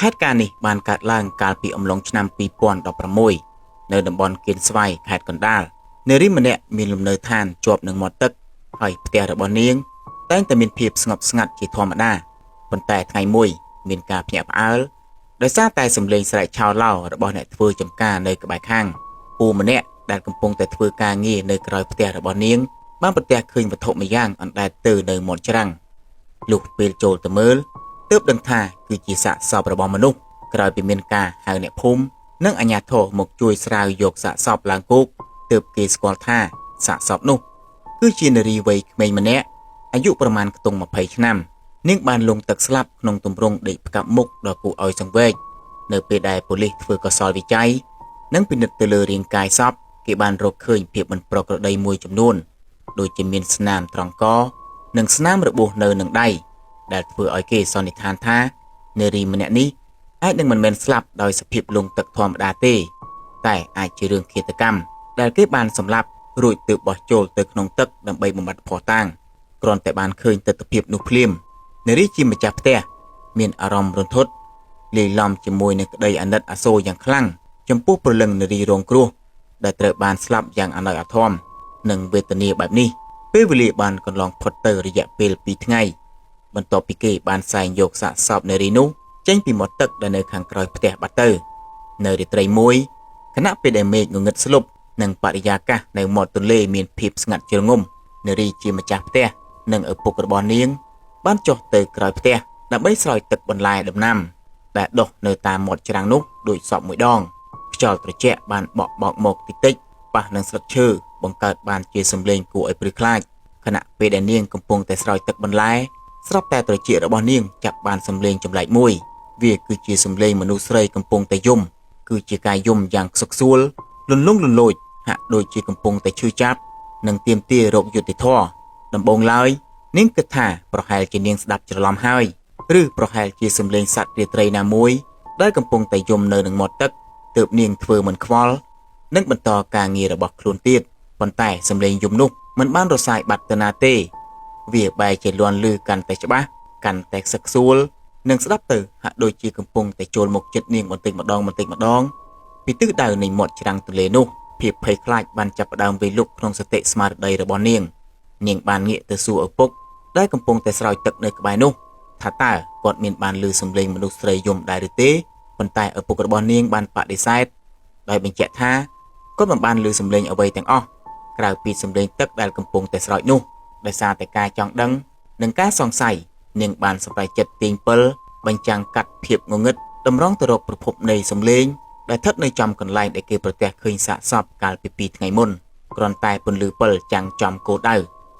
ហេតុការណ៍នេះបានកើតឡើងកាលពីអំឡុងឆ្នាំ2016នៅតំបន់គៀនស្វាយខេត្តកណ្ដាលនារីម្នាក់មានលំនៅឋានជាប់នឹងមាត់ទឹកហើយផ្ទះរបស់នាងតែងតែមានភាពស្ងប់ស្ងាត់ជាធម្មតាប៉ុន្តែថ្ងៃមួយមានការភ្ញាក់ផ្អើលដោយសារតែសំឡេងស្រែកឆោឡោរបស់អ្នកធ្វើចំការនៅក្បែរខាងពូម្នាក់ដែលកំពុងតែធ្វើការងារនៅក្រោយផ្ទះរបស់នាងបានប្រទះឃើញវត្ថុម្យ៉ាងអណ្ដែតទៅនៅមាត់ច្រាំងលុះពេលចូលទៅមើលទើបដឹងថាគឺជាសាកសពរបស់មនុស្សក្រោយពីមានការហៅអ្នកភូមិនិងអាជ្ញាធរមកជួយស្រាវយកសាកសពឡើងគោកទើបគេស្គាល់ថាសាកសពនោះគឺជានារីវ័យក្មេងម្នាក់អាយុប្រមាណខ្ទង់20ឆ្នាំនាងបានលង់ទឹកស្លាប់ក្នុងទម្រង់ដេកផ្កាប់មុខដ៏គួរឲ្យសង្វេគនៅពេលដែលប៉ូលីសធ្វើកសលវិច័យនិងពិនិត្យទៅលើរាងកាយសពគេបានរកឃើញភាពមិនប្រក្រតីមួយចំនួនដូចជាមានស្នាមត្រង់កនិងស្នាមរបួសនៅនឹងដៃដែលធ្វើឲ្យគេសន្និដ្ឋានថានារីម្នាក់នេះអាចនឹងមិនមែនស្លាប់ដោយសភាពលង់ទឹកធម្មតាទេតែអាចជារឿងឃាតកម្មដែលគេបានសម្លាប់រួចទើបបោះចូលទៅក្នុងទឹកដើម្បីបំបត្តិភស្តុតាងគ្រាន់តែបានឃើញទិដ្ឋភាពនោះភ្លាមនារីជាម្ចាស់ផ្ទះមានអារម្មណ៍រន្ធត់លាយឡំជាមួយនឹងក្តីអាណិតអាសូរយ៉ាងខ្លាំងចំពោះព្រលឹងនារីរងគ្រោះដែលត្រូវបានស្លាប់យ៉ាងអណោចអាធមនិងវេទនាបែបនេះពេលវេលាបានកន្លងផុតទៅរយៈពេល2ថ្ងៃបន្ទាប់ពីគេបានសែងយកសាកសពនារីនោះចេញពីមាត់ទឹកដែលនៅខាងក្រោយផ្ទះបាត់ទៅនៅរាត្រីមួយខណៈពេលដែលមេឃងងឹតស្លុបនិងបរិយាកាសនៅមាត់ទន្លេមានភាពស្ងាត់ជ្រងំនារីជាម្ចាស់ផ្ទះនិងឪពុករបស់នាងបានចុះទៅក្រោយផ្ទះដើម្បីស្រោចទឹកបន្លែដំណាំដែលដុះនៅតាមមាត់ច្រាំងនោះដូចសពមួយដងខ្យល់ត្រជាក់បានបក់បោកមកតិចតិចប៉ះនឹងស្លឹកឈើបង្កើតបានជាសំឡេងគួរឲ្យព្រឺខ្លាចខណៈពេលដែលនាងកំពុងតែស្រោចទឹកបន្លែស្រាប់តែត្រចៀករបស់នាងចាប់បានសំឡេងចម្លែកមួយវាគឺជាសំឡេងមនុស្សស្រីកំពុងតែយំគឺជាការយំយ៉ាងខ្សឹកខ្សួលលន្លង់លន្លោចហាក់ដូចជាកំពុងតែឈឺចាប់និងទាមទាររកយុត្តិធម៌ដំបូងឡើយនាងគិតថាប្រហែលជានាងស្ដាប់ច្រឡំហើយឬប្រហែលជាសំឡេងសត្វរាត្រីណាមួយដែលកំពុងតែយំនៅនឹងមាត់ទឹកទើបនាងធ្វើមិនខ្វល់និងបន្តការងាររបស់ខ្លួនទៀតប៉ុន្តែសំឡេងយំនោះមិនបានរសាយបាត់ទៅណាទេវាបែរជាលាន់លឺកាន់តែច្បាស់កាន់តែខ្សឹកខ្សួលនិងស្ដាប់ទៅហាក់ដូចជាកំពុងតែចូលមកជិតនាងបន្តិចម្ដងពីទិសដៅនៃមាត់ច្រាំងទន្លេនោះភាពភ័យខ្លាចបានចាប់ផ្ដើមវាយលុកក្នុងសតិស្មារតីរបស់នាងបានងាកទៅសួរឪពុកដែលកំពុងតែស្រោចទឹកនៅក្បែរនោះថាតើគាត់មានបានឮសំឡេងមនុស្សស្រីយំដែរឬទេប៉ុន្តែឪពុករបស់នាងបានបដិសេធដោយបញ្ជាក់ថាគាត់មិនបានឮសំឡេងអ្វីទាំងអស់ក្រៅពីសំឡេងទឹកដែលកំពុងតែស្រោចនោះដោយសារតែការចង់ដឹងនិងការសង្ស័យនាងបានសម្រេចចិត្តទាញពិលបញ្ចាំងកាត់ភាពងងឹតតម្រង់ទៅរកប្រភពនៃសំឡេងដែលស្ថិតនៅចំកន្លែងដែលគេប្រទះឃើញសាកសពកាលពី2ថ្ងៃមុនគ្រាន់តែពន្លឺពិលចាំងចំគោលដៅ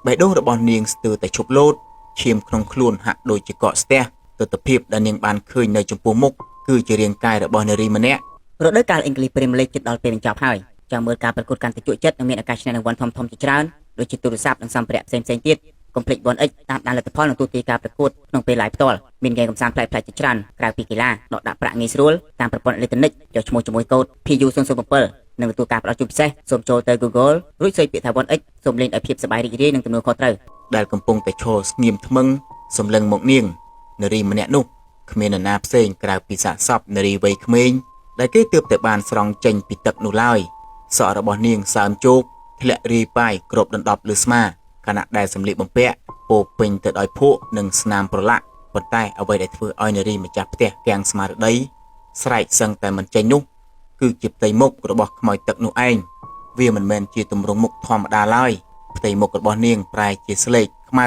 បេះដូងរបស់នាងស្ទើរតែឈប់លោតឈាមក្នុងខ្លួនហាក់ដូចជាកកស្ទះទិដ្ឋភាពដែលនាងបានឃើញនៅចំពោះមុខគឺជារាងកាយរបស់នារីម្នាក់រដូវកាលអង់គ្លេសព្រីមៀរលីកជិតដល់ពេលបញ្ចប់ហើយចាំមើលការប្រកួតកាន់តែជក់ចិត្តនិងមានឱកាសឈ្នះរង្វាន់ធំៗជាច្រើនដូចជាទូរស័ព្ទនិងសម្ភារៈផ្សេងៗទៀតកុំភ្លេច 1x តាមដានលទ្ធផលនិងទូទាយការប្រកួតក្នុងពេល live ផ្ទាល់មានហ្គេមកម្សាន្តប្លែកៗជាច្រើនក្រៅពីកីឡាដកដាក់ប្រាក់ងាយស្រួលតាមប្រព័ន្ធអេឡិចត្រូនិកចុះឈ្មោះជាមួយកូដ PU007 និងទទួលការផ្ដល់ជូនពិសេសសូមចូលទៅ Google រួចសេចពាក្យថា 1x សូមលេងឲ្យភាពសប្បាយរីករាយនិងទំនួលខុសត្រូវដែលកំពុងតែឈរស្ងៀមថ្មឹងសម្លឹងមកនាងនារីម្នាក់នោះគ្មាននរណាផ្សេងក្រៅពីសាកសពនារីវ័យក្មេងដែលគេទើបតែបានស្រង់ចេញពីទឹកនោះឡើយសក់របស់នាងសើមជោកធ្លាក់រាយប៉ាយគ្របដណ្ដប់លើស្មាខណៈដែលសម្លៀកបំពាក់ពោពេញទៅដោយភក់និងស្នាមប្រឡាក់ប៉ុន្តែអ្វីដែលធ្វើឲ្យនារីម្ចាស់ផ្ទះគាំងស្មារតីស្រែកសឹងតែមិនចេញនោះគឺជាផ្ទៃមុខរបស់ខ្មោចទឹកនោះឯងវាមិនមែនជាទម្រង់មុខធម្មតាឡើយផ្ទៃមុខរបស់នាងប្រែជាស្លេកខ្មៅ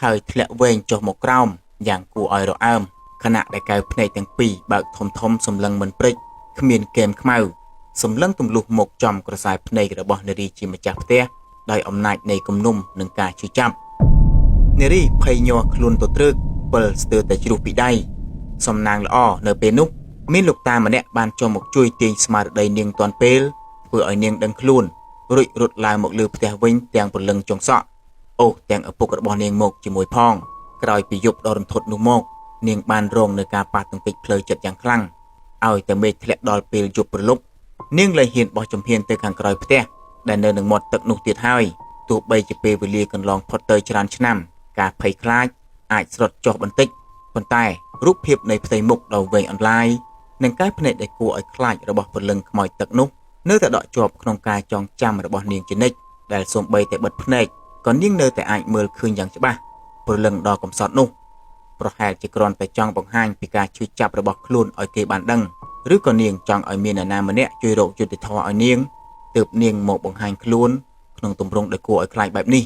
ហើយធ្លាក់វែងចុះមកក្រោមយ៉ាងគួរឲ្យរអើមខណៈដែលកែវភ្នែកទាំងពីរបើកធំសម្លឹងមិនព្រិចគ្មានគែមខ្មៅសម្លឹងទម្លុះមកចំក្រសែភ្នែករបស់នារីជាម្ចាស់ផ្ទះដោយអំណាចនៃគំនុំនិងការជឿចាប់នារីភ័យញ័រខ្លួនទៅត្រឹកពិលស្ទើរតែជ្រុះពីដៃសំណាងល្អនៅពេលនោះមានលោកតាម្នាក់បានចុះមកជួយទាញស្មារតីនាងទាន់ពេលធ្វើឲ្យនាងដឹងខ្លួនរួចរត់ឡើងមកលើផ្ទះវិញទាំងព្រលឹងចុងសក់អូសទាំងឪពុករបស់នាងមកជាមួយផងក្រោយពីយប់ដ៏រន្ធត់នោះមកនាងបានរងនឹងការប៉ះទង្គិចផ្លូវចិត្តយ៉ាងខ្លាំងឲ្យតែមេឃធ្លាក់ដល់ពេលយប់ព្រលប់នាងលែងហ៊ានបោះជំហានទៅខាងក្រោយផ្ទះដែលនៅនឹងមាត់ទឹកនោះទៀតហើយទោះបីជាពេលវេលាកន្លងផុតទៅច្រើនឆ្នាំការភ័យខ្លាចអាចស្រុតចុះបន្តិចប៉ុន្តែ រូបភាពនៃផ្ទៃមុខដ៏វែងអន្លាយនិងកែភ្នែកដែលគួរឲ្យខ្លាចរបស់ព្រលឹងខ្មោចទឹកនោះនៅតែដក់ជាប់ក្នុងការចងចាំរបស់នាងជានិច្ចដែលសូម្បីតែបិទភ្នែកក៏នាងនៅតែអាចមើលឃើញយ៉ាងច្បាស់ព្រលឹងដ៏កំសត់នោះប្រហែលជាគ្រាន់តែចង់បង្ហាញពីការឈឺចាប់របស់ខ្លួនឲ្យគេបានដឹងឬក៏នាងចង់ឲ្យមាននរណាម្នាក់ជួយរកយុត្តិធម៌ឲ្យនាងទើបនាងមកបង្ហាញខ្លួនក្នុងទម្រង់ដែលគួរឲ្យខ្លាចបែបនេះ